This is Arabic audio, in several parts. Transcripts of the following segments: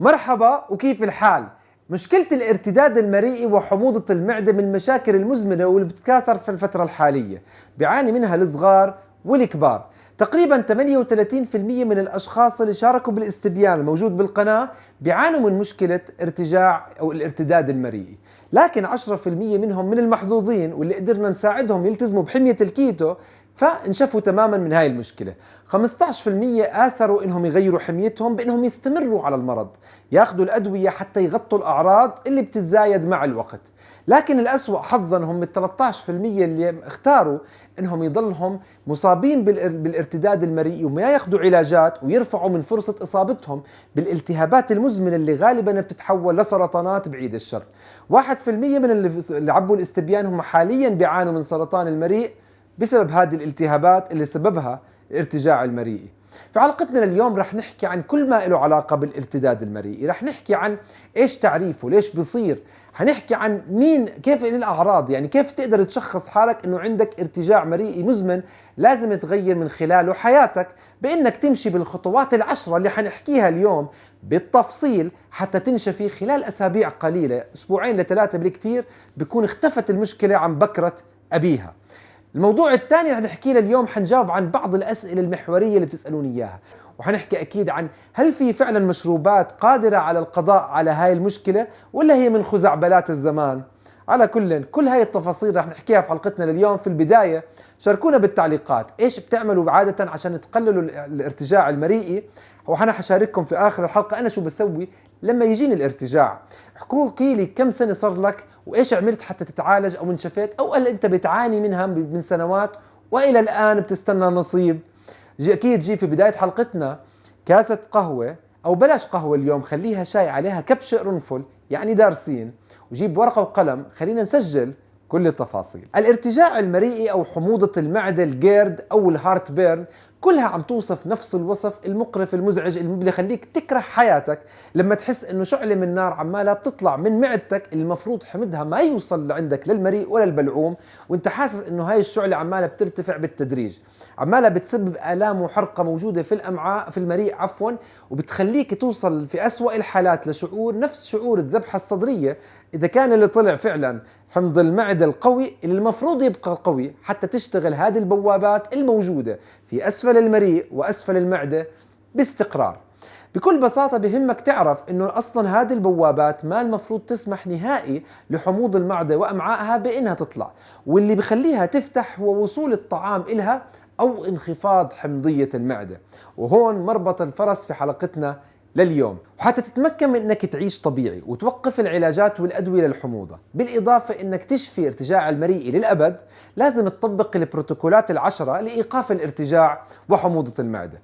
مرحبا وكيف الحال؟ مشكلة الارتداد المريئي وحموضة المعدة من المشاكل المزمنة واللي بتكاثر في الفترة الحالية، بيعاني منها الصغار والكبار. تقريبا 38% من الأشخاص اللي شاركوا بالاستبيان الموجود بالقناة بيعانوا من مشكلة ارتجاع أو الارتداد المريئي، لكن 10% منهم من المحظوظين واللي قدرنا نساعدهم يلتزموا بحمية الكيتو فانشفوا تماما من هاي المشكلة. 15% آثروا انهم يغيروا حميتهم بانهم يستمروا على المرض، ياخذوا الأدوية حتى يغطوا الأعراض اللي بتتزايد مع الوقت. لكن الأسوأ حظا هم ال 13% اللي اختاروا انهم يضلهم مصابين بالارتداد المريئي وما ياخذوا علاجات ويرفعوا من فرصة اصابتهم بالالتهابات المزمنة اللي غالبا بتتحول لسرطانات بعيد الشر. 1% من اللي عبوا الاستبيان هم حاليا بيعانوا من سرطان المريء بسبب هذه الالتهابات اللي سببها الارتجاع المريئي. في حلقتنا اليوم رح نحكي عن كل ما له علاقة بالارتداد المريئي، رح نحكي عن ايش تعريفه، ليش بيصير، حنحكي عن كيف الأعراض، يعني كيف تقدر تشخص حالك انه عندك ارتجاع مريئي مزمن لازم تغير من خلاله حياتك بانك تمشي بالخطوات ال10 اللي حنحكيها اليوم بالتفصيل حتى تنشفي خلال أسابيع قليلة، أسبوعين ل3 بالكثير، بيكون اختفت المشكلة عن بكرة أبيها. الموضوع الثاني رح نحكي له اليوم، حنجاوب عن بعض الأسئلة المحورية اللي بتسألوني إياها، وحنحكي أكيد عن هل في فعلا مشروبات قادرة على القضاء على هاي المشكلة ولا هي من خزعبلات الزمان. على كل هاي التفاصيل رح نحكيها في حلقتنا لليوم. في البداية شاركونا بالتعليقات ايش بتعملوا عادة عشان تقللوا الارتجاع المريئي، وأنا حشارككم في آخر الحلقة أنا شو بسوي لما يجيني الارتجاع. احكوا لي كم سنة صار لك وإيش عملت حتى تتعالج أو انشفيت، أو هل أنت بتعاني منها من سنوات وإلى الآن بتستنى نصيب. أكيد جي في بداية حلقتنا كاسة قهوة، أو بلاش قهوة اليوم، خليها شاي عليها كبشة قرنفل يعني دارسين، وجيب ورقة وقلم خلينا نسجل كل التفاصيل. الارتجاع المريئي أو حموضة المعدة الجيرد أو الهارت بيرن كلها عم توصف نفس الوصف المقرف المزعج اللي بيخليك تكره حياتك لما تحس انه شعلة من نار عمالها بتطلع من معدتك اللي المفروض حمضها ما يوصل لعندك للمريء ولا البلعوم، وانت حاسس انه هاي الشعلة عمالها بترتفع بالتدريج، عمالها بتسبب آلام وحرقة موجودة في الأمعاء في المريء وبتخليك توصل في أسوأ الحالات لشعور نفس شعور الذبحة الصدرية إذا كان اللي طلع فعلا حمض المعدة القوي اللي المفروض يبقى قوي حتى تشتغل هذه البوابات الموجودة في أسفل المريء وأسفل المعدة باستقرار. بكل بساطة بهمك تعرف إنه أصلا هذه البوابات ما المفروض تسمح نهائي لحموض المعدة وأمعائها بإنها تطلع، واللي بخليها تفتح هو وصول الطعام إلها أو انخفاض حمضية المعدة. وهون مربط الفرس في حلقتنا لليوم. وحتى تتمكن من انك تعيش طبيعي وتوقف العلاجات والادويه للحموضه، بالاضافه انك تشفي ارتجاع المريئي للابد، لازم تطبق البروتوكولات ال10 لايقاف الارتجاع وحموضه المعده.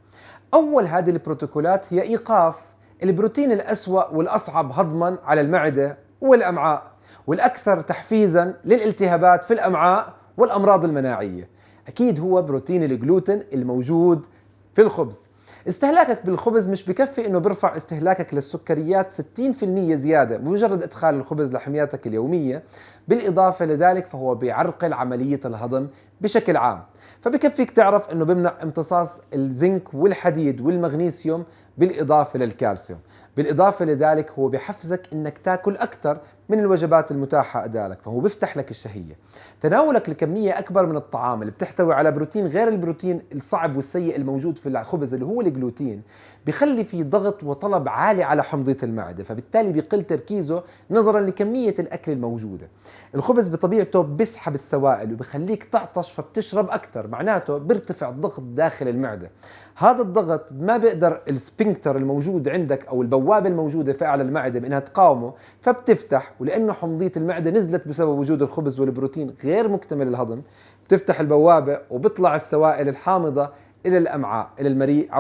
اول هذه البروتوكولات هي ايقاف البروتين الاسوأ والاصعب هضما على المعده والامعاء والاكثر تحفيزا للالتهابات في الامعاء والامراض المناعيه. اكيد هو بروتين الجلوتين الموجود في الخبز. استهلاكك بالخبز مش بكفي انه بيرفع استهلاكك للسكريات 60% زيادة بمجرد ادخال الخبز لحمياتك اليومية، بالاضافة لذلك فهو بيعرقل عملية الهضم بشكل عام. فبكفيك تعرف انه بيمنع امتصاص الزنك والحديد والمغنيسيوم بالاضافة للكالسيوم. بالاضافة لذلك هو بحفزك انك تاكل اكثر من الوجبات المتاحة أدالك، فهو بيفتح لك الشهية. تناولك لكمية أكبر من الطعام اللي بتحتوي على بروتين غير البروتين الصعب والسيء الموجود في الخبز اللي هو الجلوتين بيخلي في ضغط وطلب عالي على حمضية المعدة، فبالتالي بيقل تركيزه نظرا لكمية الأكل الموجودة. الخبز بطبيعته بيسحب السوائل وبيخليك تعطش فبتشرب أكثر، معناته بيرتفع الضغط داخل المعدة. هذا الضغط ما بيقدر السفنكتر الموجود عندك أو البوابة الموجودة في أعلى المعدة بأنها تقاومه، فبتفتح، ولأنه حمضية المعدة نزلت بسبب وجود الخبز والبروتين غير مكتمل الهضم، بتفتح البوابة وبيطلع السوائل الحامضة إلى الأمعاء إلى المريء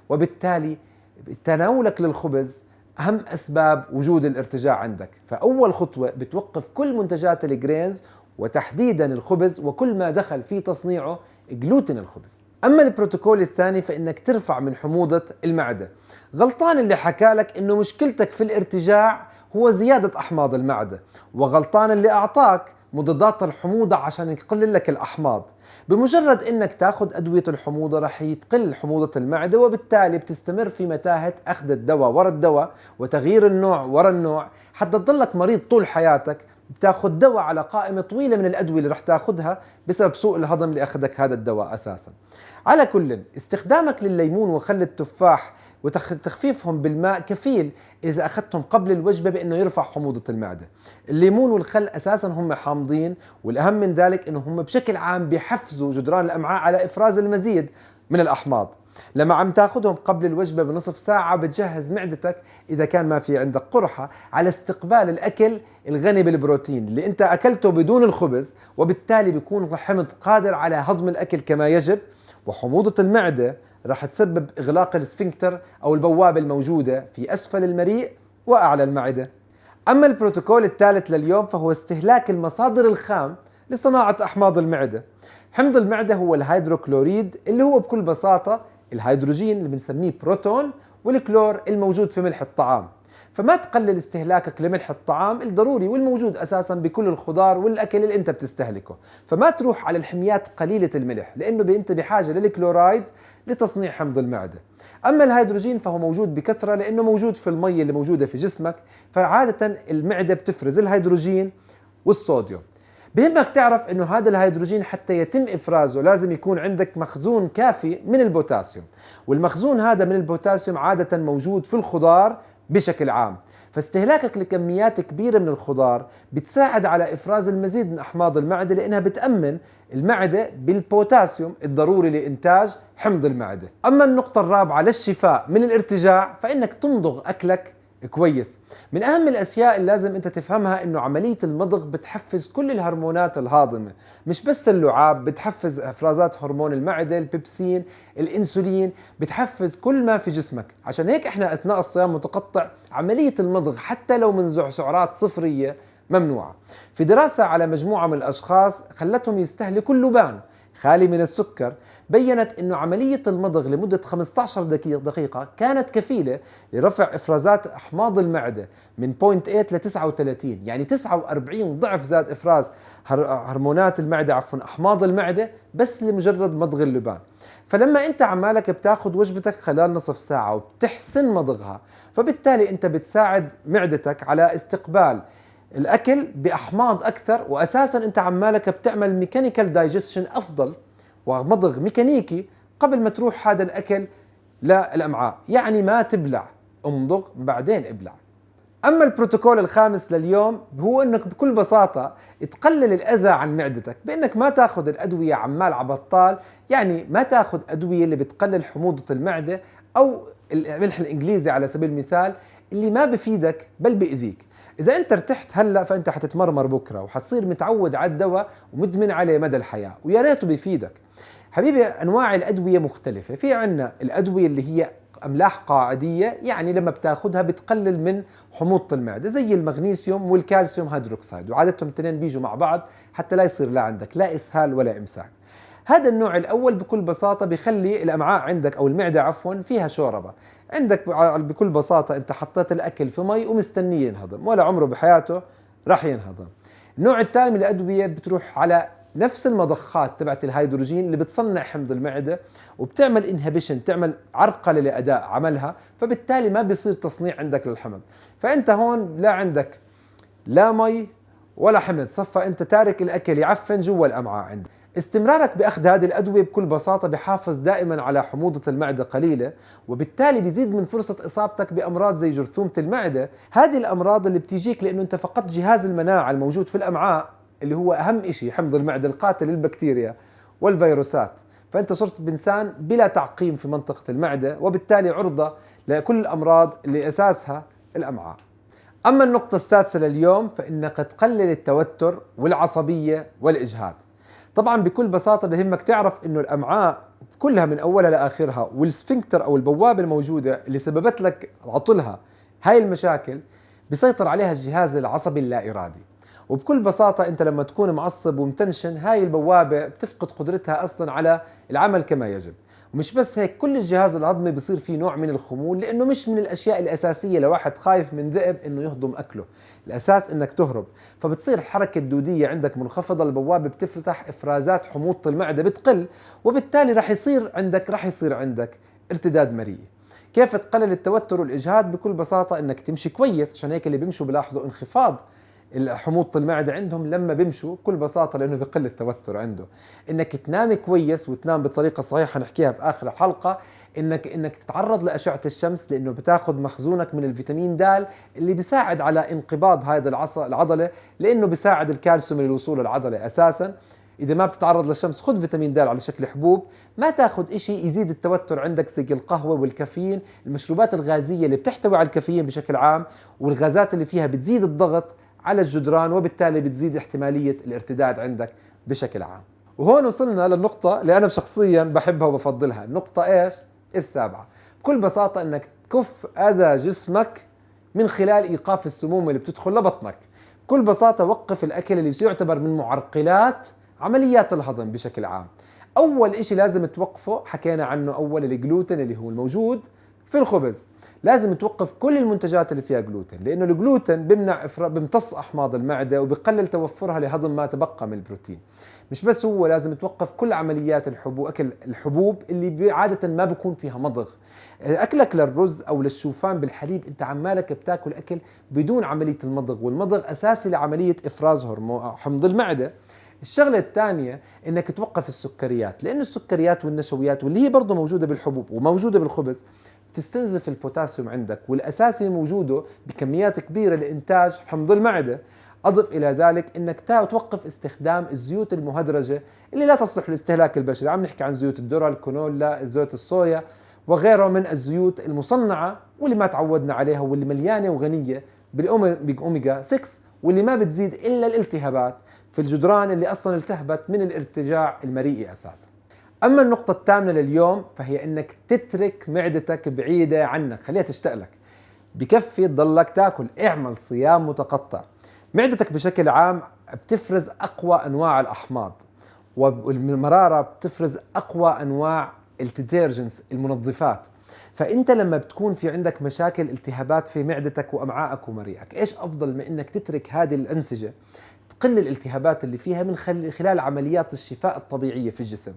وبالتالي تناولك للخبز أهم أسباب وجود الارتجاع عندك. فأول خطوة بتوقف كل منتجات الجرينز وتحديدا الخبز وكل ما دخل في تصنيعه جلوتين الخبز. أما البروتوكول الثاني فإنك ترفع من حموضة المعدة. غلطان اللي حكى لك إنه مشكلتك في الارتجاع هو زيادة أحماض المعدة، وغلطان اللي أعطاك مضادات الحموضة عشان يقلل لك الأحماض. بمجرد انك تاخذ أدوية الحموضة رح يتقل حموضة المعدة، وبالتالي بتستمر في متاهة أخذ الدواء ورا الدواء وتغيير النوع ورا النوع حتى تضلك مريض طول حياتك، بتاخذ دواء على قائمة طويلة من الأدوية اللي رح تاخذها بسبب سوء الهضم اللي أخذك هذا الدواء أساسا. على كل، استخدامك للليمون وخل التفاح وتخفيفهم بالماء كفيل إذا أخذتهم قبل الوجبة بأنه يرفع حموضة المعدة. الليمون والخل أساسا هم حامضين، والأهم من ذلك أنه هم بشكل عام بيحفزوا جدران الأمعاء على إفراز المزيد من الأحماض. لما عم تاخذهم قبل الوجبة بنصف ساعة بتجهز معدتك إذا كان ما في عندك قرحة على استقبال الأكل الغني بالبروتين اللي أنت أكلته بدون الخبز، وبالتالي بيكون الحمض قادر على هضم الأكل كما يجب. وحموضة المعدة راح تسبب إغلاق السفنكتر أو البوابة الموجودة في أسفل المريء وأعلى المعدة. أما البروتوكول الثالث لليوم فهو استهلاك المصادر الخام لصناعة أحماض المعدة. حمض المعدة هو الهيدروكلوريد اللي هو بكل بساطة الهيدروجين اللي بنسميه بروتون، والكلور الموجود في ملح الطعام. فما تقلل استهلاكك لملح الطعام الضروري والموجود أساسا بكل الخضار والأكل اللي أنت بتستهلكه، فما تروح على الحميات قليلة الملح لأنه أنت بحاجة للكلورايد لتصنيع حمض المعدة. أما الهيدروجين فهو موجود بكثرة لأنه موجود في المية اللي موجودة في جسمك، فعادة المعدة بتفرز الهيدروجين والصوديوم. بهمك تعرف انه هذا الهيدروجين حتى يتم افرازه لازم يكون عندك مخزون كافي من البوتاسيوم، والمخزون هذا من البوتاسيوم عادة موجود في الخضار بشكل عام. فاستهلاكك لكميات كبيرة من الخضار بتساعد على افراز المزيد من احماض المعدة، لانها بتأمن المعدة بالبوتاسيوم الضروري لإنتاج حمض المعدة. اما النقطة الرابعة للشفاء من الارتجاع فإنك تمضغ اكلك كويس. من أهم الأشياء اللي لازم أنت تفهمها إنه عملية المضغ بتحفز كل الهرمونات الهاضمة، مش بس اللعاب، بتحفز إفرازات هرمون المعدة، البيبسين، الإنسولين، بتحفز كل ما في جسمك. عشان هيك إحنا أثناء الصيام المتقطع عملية المضغ حتى لو من سعرات صفرية ممنوعة. في دراسة على مجموعة من الأشخاص خلتهم يستهلكوا اللبان خالي من السكر، بيّنت أنه عملية المضغ لمدة 15 دقيقة كانت كفيلة لرفع إفرازات أحماض المعدة من 0.8 ل 39، يعني 49 ضعف زاد إفراز هرمونات المعدة أحماض المعدة بس لمجرد مضغ اللبان. فلما أنت عمالك بتاخد وجبتك خلال نصف ساعة وبتحسن مضغها، فبالتالي أنت بتساعد معدتك على استقبال الأكل بأحماض أكثر، وأساساً أنت عمالك بتعمل ميكانيكال دايجستشن أفضل ومضغ ميكانيكي قبل ما تروح هذا الأكل للأمعاء. يعني ما تبلع، امضغ بعدين ابلع. أما البروتوكول الخامس لليوم هو أنك بكل بساطة تقلل الأذى عن معدتك بأنك ما تأخذ الأدوية عمال عبطال. يعني ما تأخذ أدوية اللي بتقلل حموضة المعدة أو الملح الإنجليزي على سبيل المثال اللي ما بفيدك بل بيأذيك. إذا أنت ارتحت هلأ فأنت حتتمرمر بكرة وحتصير متعود على الدواء ومدمن عليه مدى الحياة، ويا ريته بيفيدك. حبيبي أنواع الأدوية مختلفة، في عنا الأدوية اللي هي أملاح قاعدية، يعني لما بتاخدها بتقلل من حموضة المعدة زي المغنيسيوم والكالسيوم هيدروكسيد، وعادتهم الاثنين بيجوا مع بعض حتى لا يصير لا عندك لا إسهال ولا إمساك. هذا النوع الأول بكل بساطة بيخلي الأمعاء عندك أو المعدة عفوا فيها شوربة. عندك بكل بساطة أنت حطيت الأكل في مي ومستنيه ينهضم، ولا عمره بحياته راح ينهضم. النوع الثاني من الأدوية بتروح على نفس المضخات تبعت الهيدروجين اللي بتصنع حمض المعدة وبتعمل انهبيشن، تعمل عرقلة لأداء عملها، فبالتالي ما بيصير تصنيع عندك للحمض. فأنت هون لا عندك لا مي ولا حمض، صفى أنت تارك الأكل يعفن جوا الأمعاء عندك. استمرارك بأخذ هذه الأدوية بكل بساطة بحافظ دائما على حموضة المعدة قليلة، وبالتالي بيزيد من فرصة إصابتك بأمراض زي جرثومة المعدة. هذه الأمراض اللي بتيجيك لأنه أنت فقدت جهاز المناعة الموجود في الأمعاء اللي هو أهم إشي حمض المعدة القاتل للبكتيريا والفيروسات. فأنت صرت بإنسان بلا تعقيم في منطقة المعدة، وبالتالي عرضة لكل الأمراض اللي أساسها الأمعاء. أما النقطة السادسة لليوم فإنك تقلل التوتر والعصبية والإجهاد. طبعا بكل بساطة بهمك تعرف إنه الأمعاء كلها من أولها لآخرها والسفنكتر أو البوابة الموجودة اللي سببت لك عطلها هاي المشاكل بيسيطر عليها الجهاز العصبي اللا إرادي. وبكل بساطة أنت لما تكون معصب ومتنشن هاي البوابة بتفقد قدرتها أصلا على العمل كما يجب. ومش بس هيك، كل الجهاز الهضمي بصير فيه نوع من الخمول، لانه مش من الاشياء الاساسيه لواحد خايف من ذئب انه يهضم اكله، الاساس انك تهرب. فبتصير الحركه الدوديه عندك منخفضه، البوابه بتفتح، افرازات حموضه المعده بتقل، وبالتالي رح يصير عندك ارتداد مريئي. كيف تقلل التوتر والاجهاد؟ بكل بساطه انك تمشي كويس. عشان هيك اللي بيمشوا بلاحظوا انخفاض حموضة المعدة عندهم لما بيمشوا، بكل بساطة لأنه بقل التوتر عنده. إنك تنام كويس وتنام بطريقة صحيحة، نحكيها في آخر الحلقة. إنك تتعرض لأشعة الشمس، لأنه بتاخذ مخزونك من الفيتامين د اللي بيساعد على انقباض هذا العضلة، لأنه بيساعد الكالسيوم للوصول للعضلة أساسا. إذا ما بتتعرض للشمس خذ فيتامين د على شكل حبوب. ما تاخذ إشي يزيد التوتر عندك زي القهوة والكافيين، المشروبات الغازية اللي بتحتوي على الكافيين بشكل عام، والغازات اللي فيها بتزيد الضغط على الجدران، وبالتالي بتزيد احتمالية الارتداد عندك بشكل عام. وهون وصلنا للنقطة اللي أنا شخصيا بحبها وبفضلها، النقطة إيش؟ السابعة. بكل بساطة إنك تكف أذى جسمك من خلال إيقاف السموم اللي بتدخل لبطنك. بكل بساطة وقف الأكل اللي يعتبر من معرقلات عمليات الهضم بشكل عام. أول إشي لازم توقفه، حكينا عنه أول، الجلوتين اللي هو الموجود في الخبز. لازم توقف كل المنتجات اللي فيها جلوتين، لأنه الجلوتين بيمتص أحماض المعدة وبيقلل توفرها لهضم ما تبقى من البروتين. مش بس هو، لازم توقف كل عمليات أكل الحبوب اللي عادة ما بيكون فيها مضغ. أكلك للرز أو للشوفان بالحليب، أنت عمالك بتاكل أكل بدون عملية المضغ، والمضغ أساسي لعملية إفراز حمض المعدة. الشغلة الثانية انك توقف السكريات، لأن السكريات والنشويات واللي هي برضه موجودة بالحبوب وموجودة بالخبز تستنزف البوتاسيوم عندك، والأساسي موجوده بكميات كبيرة لإنتاج حمض المعدة. أضف إلى ذلك انك توقف استخدام الزيوت المهدرجة اللي لا تصلح للاستهلاك البشري. عم نحكي عن زيوت الذرة، الكانولا، زيوت الصويا وغيره من الزيوت المصنعة واللي ما تعودنا عليها، واللي مليانة وغنية بالأوميجا 6، واللي ما بتزيد إلا الالتهابات في الجدران اللي أصلا التهبت من الارتجاع المريئي أساسا. أما النقطة الثامنة لليوم فهي أنك تترك معدتك بعيدة عنك، خليها تشتاق لك. بكفي تضلك تاكل، اعمل صيام متقطع. معدتك بشكل عام بتفرز أقوى أنواع الأحماض، والمرارة بتفرز أقوى أنواع الديترجنتس، المنظفات. فأنت لما بتكون في عندك مشاكل التهابات في معدتك وأمعائك ومريئك، إيش أفضل من أنك تترك هذه الأنسجة، تقل الالتهابات اللي فيها من خلال عمليات الشفاء الطبيعية في الجسم.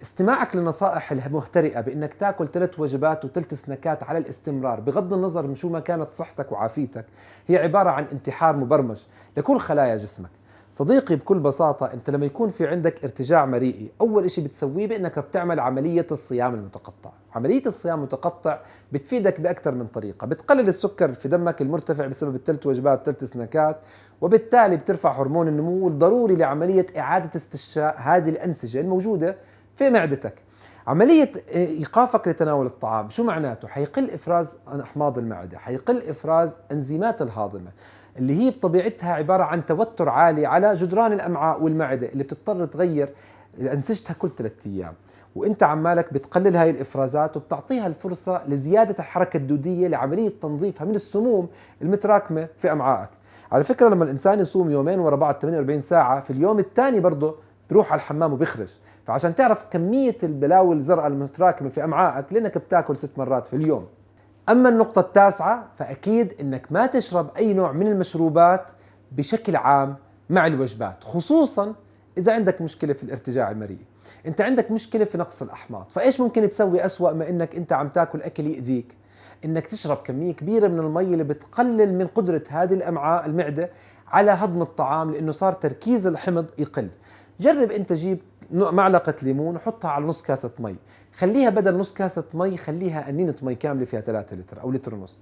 استماعك للنصائح المهترئة بأنك تاكل 3 وجبات و3 سناكات على الاستمرار بغض النظر من شو ما كانت صحتك وعافيتك، هي عبارة عن انتحار مبرمج لكل خلايا جسمك. صديقي بكل بساطة أنت لما يكون في عندك ارتجاع مريئي، أول إشي بتسويه بأنك بتعمل عملية الصيام المتقطع. عملية الصيام المتقطع بتفيدك بأكثر من طريقة. بتقلل السكر في دمك المرتفع بسبب ال3 وجبات و3 سناكات، وبالتالي بترفع هرمون النمو الضروري لعملية إعادة استشفاء هذه الأنسجة الموجودة في معدتك. عملية إيقافك لتناول الطعام شو معناته؟ حيقل إفراز أحماض المعدة، حيقل إفراز أنزيمات الهاضمة اللي هي بطبيعتها عبارة عن توتر عالي على جدران الأمعاء والمعدة اللي بتضطر تغير أنسجتها كل 3 أيام. وانت عمالك بتقلل هاي الإفرازات وبتعطيها الفرصة لزيادة الحركة الدودية لعملية تنظيفها من السموم المتراكمة في أمعائك. على فكرة لما الإنسان يصوم يومين ورا بعض 48 ساعة، في اليوم الثاني برضه بروح على الحمام وبيخرج. فعشان تعرف كمية البلاوي الزرقاء المتراكمة في أمعائك، لأنك بتاكل 6 مرات في اليوم. أما النقطة التاسعة فأكيد أنك ما تشرب أي نوع من المشروبات بشكل عام مع الوجبات، خصوصا إذا عندك مشكلة في الارتجاع المريئي. أنت عندك مشكلة في نقص الأحماض، فإيش ممكن تسوي أسوأ ما أنك أنت عم تاكل أكل يؤذيك؟ أنك تشرب كمية كبيرة من المي اللي بتقلل من قدرة هذه الأمعاء المعدة على هضم الطعام، لأنه صار تركيز الحمض يقل. جرب أنت جيب معلقة ليمون وحطها على نص كاسة مي، خليها بدل نص كاسة مي خليها أنينة مي كاملة فيها 3 لتر أو لتر ونص.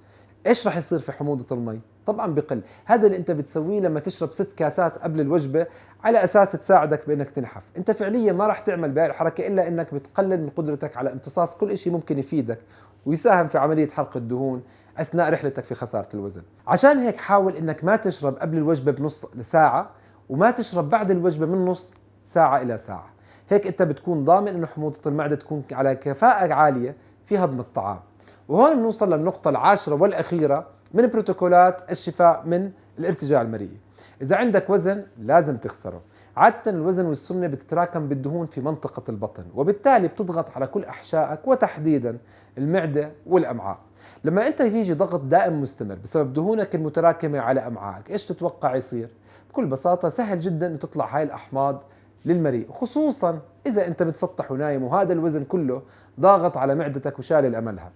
إيش رح يصير في حموضة المي؟ طبعا بقل. هذا اللي أنت بتسويه لما تشرب 6 كاسات قبل الوجبة على أساس تساعدك بأنك تنحف. أنت فعليا ما رح تعمل بهاي الحركة إلا أنك بتقلل من قدرتك على امتصاص كل شيء ممكن يفيدك ويساهم في عملية حرق الدهون أثناء رحلتك في خسارة الوزن. عشان هيك حاول أنك ما تشرب قبل الوجبة بنص ساعة، وما تشرب بعد الوجبة من نص ساعة إلى ساعة. هيك أنت بتكون ضامن أنه حموضة المعدة تكون على كفاءة عالية في هضم الطعام. وهون بنوصل للنقطة العاشرة والأخيرة من بروتوكولات الشفاء من الارتجاع المريئي. إذا عندك وزن لازم تخسره. عادة الوزن والسمنة بتتراكم بالدهون في منطقة البطن، وبالتالي بتضغط على كل أحشائك وتحديدا المعدة والأمعاء. لما أنت يجي ضغط دائم مستمر بسبب دهونك المتراكمة على أمعائك، إيش تتوقع يصير؟ بكل بساطة سهل جدا أن تطلع هاي الأحماض للمريء، خصوصا إذا أنت متسطح ونايم وهذا الوزن كله ضاغط على معدتك وشال أملها.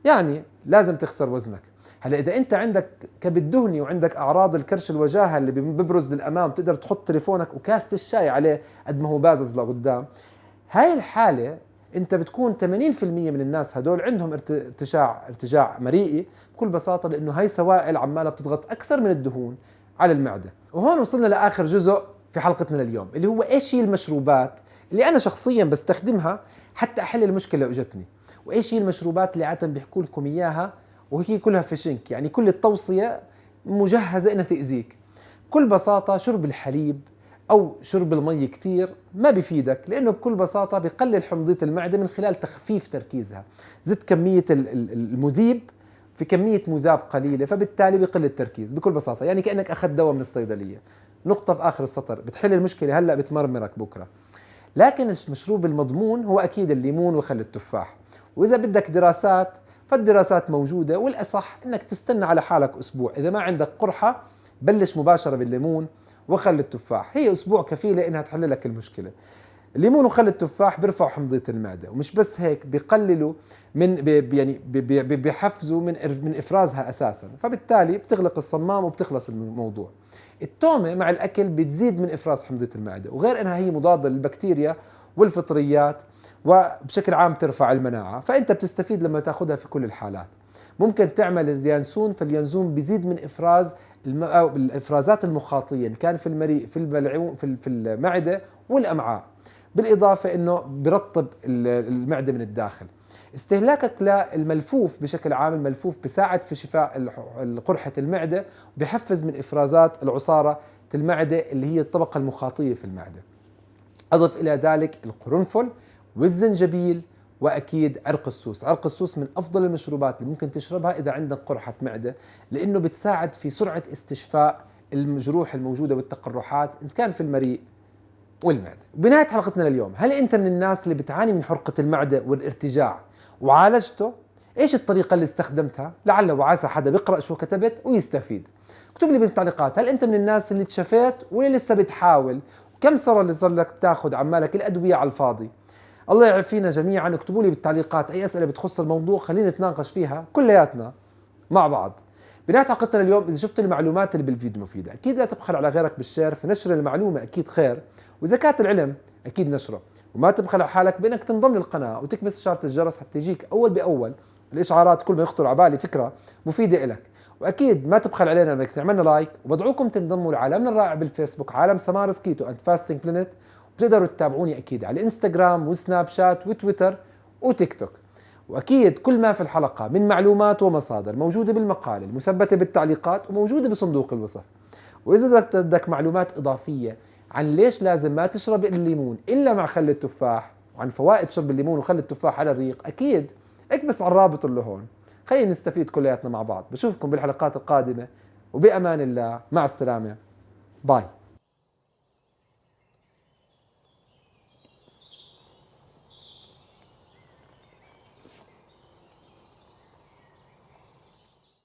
يعني لازم تخسر وزنك. هلا إذا أنت عندك كبد دهني وعندك أعراض الكرش الوجاهة اللي ببرز للأمام، تقدر تحط تليفونك وكاسة الشاي عليه قد ما هو بازز لقدام، هاي الحالة أنت بتكون 80% من الناس هدول عندهم ارتجاع مريئي، بكل بساطة لأنه هاي سوائل عمالة بتضغط أكثر من الدهون على المعدة. وهون وصلنا لآخر جزء في حلقتنا لليوم، اللي هو إيش هي المشروبات اللي أنا شخصيا بستخدمها حتى أحل المشكلة اللي اجتني، وإيش هي المشروبات اللي عادة بيحكوا لكم إياها وهي كلها فيشنك، يعني كل التوصية مجهزة إنها تأذيك. بكل بساطة شرب الحليب أو شرب المي كتير ما بيفيدك، لأنه بكل بساطة بيقلل حمضية المعدة من خلال تخفيف تركيزها، زدت كمية المذيب في كمية مذاب قليلة، فبالتالي بيقل التركيز بكل بساطة. يعني كأنك أخذت دواء من الصيدلية، نقطة في آخر السطر، بتحل المشكلة هلأ بتمرمرك بكرة. لكن المشروب المضمون هو أكيد الليمون وخل التفاح، وإذا بدك دراسات فالدراسات موجودة، والأصح أنك تستنى على حالك أسبوع. إذا ما عندك قرحة بلش مباشرة بالليمون وخل التفاح، هي أسبوع كفيلة إنها تحل لك المشكلة. الليمون وخل التفاح بيرفعوا حمضية المعدة، ومش بس هيك بيقللوا يعني بيحفزوا من إفرازها أساسا، فبالتالي بتغلق الصمام وبتخلص الموضوع. التومة مع الأكل بتزيد من إفراز حمضية المعدة، وغير أنها هي مضادة للبكتيريا والفطريات، وبشكل عام ترفع المناعة، فأنت بتستفيد لما تأخذها في كل الحالات. ممكن تعمل اليانسون، فاليانسون بيزيد من إفراز الإفرازات المخاطية إن كان في المريء في المعدة والأمعاء، بالإضافة أنه برطب المعدة من الداخل. استهلاكك للملفوف بشكل عام، الملفوف بيساعد في شفاء قرحة المعدة، وبيحفز من إفرازات العصارة المعدة اللي هي الطبقة المخاطية في المعدة. أضف إلى ذلك القرنفل والزنجبيل وأكيد عرق السوس. عرق السوس من أفضل المشروبات اللي ممكن تشربها إذا عندك قرحة معدة، لأنه بتساعد في سرعة استشفاء الجروح الموجودة والتقرحات إن كان في المريء والمعدة. بنهاية حلقتنا لليوم، هل أنت من الناس اللي بتعاني من حرقة المعدة والارتجاع وعالجته؟ إيش الطريقة اللي استخدمتها؟ لعل وعسى حدا بيقرأ شو كتبت ويستفيد. اكتب لي بالتعليقات، هل أنت من الناس اللي تشفيت ولا لسه بتحاول؟ كم صار اللي صار لك بتاخذ عمالك الأدوية على الفاضي؟ الله يعافينا جميعا. اكتبوا لي بالتعليقات أي أسئلة بتخص الموضوع، خلينا نتناقش فيها كلياتنا مع بعض. بنهاية حلقتنا اليوم، إذا شفت المعلومات اللي بالفيديو مفيدة أكيد لا تبخل على غيرك بالشير، فنشر المعلومة أكيد خير، وزكاة العلم أكيد نشره. وما تبخل على حالك بأنك تنضم للقناة وتكبس إشارة الجرس حتى يجيك أول بأول الإشعارات كل ما يخطر على بالي فكرة مفيدة إلك. وأكيد ما تبخل علينا أنك تعملنا لايك، وبدعوكم تنضموا لعالمنا الرائع بالفيسبوك، عالم سمارس كيتو أند فاستنج بلانت. وتقدروا تتابعوني أكيد على الإنستغرام وسناب شات وتويتر وتيك توك. وأكيد كل ما في الحلقة من معلومات ومصادر موجودة بالمقال المثبتة بالتعليقات وموجودة بصندوق الوصف. وإذا بدك معلومات إضافية عن ليش لازم ما تشرب الليمون إلا مع خل التفاح، وعن فوائد شرب الليمون وخل التفاح على الريق، أكيد اكبس على الرابط اللي هون. خلينا نستفيد كلياتنا مع بعض. بشوفكم بالحلقات القادمة، وبأمان الله، مع السلامة، باي.